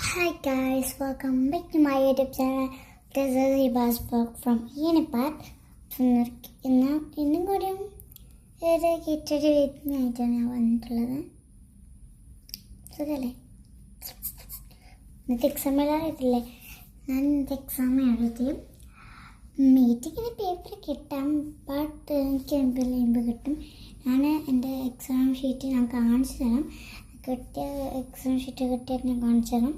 Hi guys, welcome back to my YouTube channel. This is Ibas Vlog from Yenipat. ഇന്നും കൂടിയും ഒരു കിറ്റടി ആയിട്ടാണ് ഞാൻ വന്നിട്ടുള്ളത്. സുഖല്ലേ? ഇന്നത്തെ എക്സാം എഴുതാറിയിട്ടില്ലേ? ഞാൻ ഇന്നത്തെ എക്സാം എഴുതി മീറ്റിങ്ങിന് പേപ്പർ കിട്ടാം, ബട്ട് എനിക്ക് എംബ് കിട്ടും. ഞാൻ എൻ്റെ എക്സാം ഷീറ്റ് ഞാൻ കാണിച്ചു തരാം. കിട്ടിയ എക്സാം ഷീറ്റ് കിട്ടിയിട്ട് ഞാൻ കാണിച്ചു തരാം.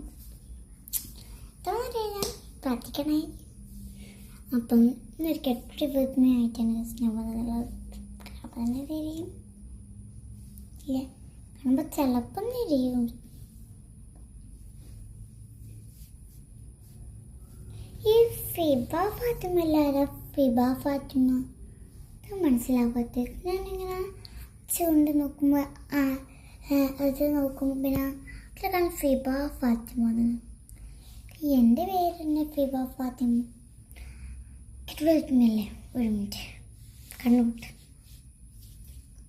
ഞാൻ പ്രാർത്ഥിക്കണേ. അപ്പം ഇന്നൊരു കെട്ടി വീട്ടിനായിട്ടാണ് ഞാൻ വന്നിട്ടുള്ളത്. അപ്പം തന്നെ തിരിയും ഇല്ല, കാണുമ്പോൾ ചിലപ്പം തിരിയും. ഈ ഫിബ ഫാത്തിമ അല്ലാതെ ഫിബ ഫാത്തിമ അത് മനസ്സിലാവാത്ത. ഞാനിങ്ങനെ ചൂണ്ട് നോക്കുമ്പോൾ അത് നോക്കുമ്പോൾ പിന്നെ അതിലൊക്കെ ഫിബ ഫാത്തിമ. എൻ്റെ പേര് തന്നെ ഫിബ ഫാത്തിമ. കിട്ടുന്നല്ലേ? ഒരു മിനിറ്റ്, കണ്ണുപൂട്ട്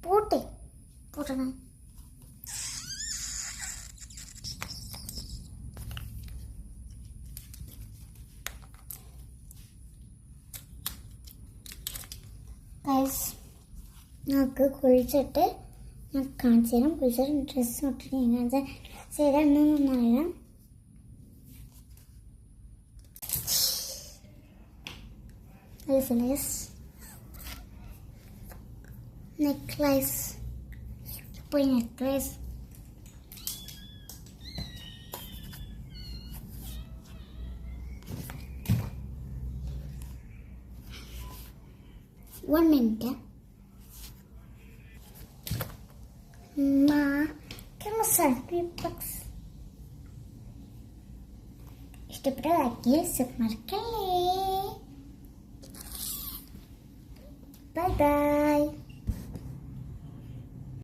പൂട്ടെ പൂട്ടണം. നമുക്ക് കുളിച്ചിട്ട് ഞാൻ കാണിച്ചു തരാം. കുളിച്ചിട്ട് ഡ്രസ്സ് ഇട്ടിട്ട് ഞാൻ കാണിച്ചാൽ ചെയ്തെന്നൊന്നും അറിയാം. necklace. One minute. Ma, can I selfie box? ഇഷ്ടപ്പെട്ടതാക്കിയ മറക്കല്ലേ. Bye bye.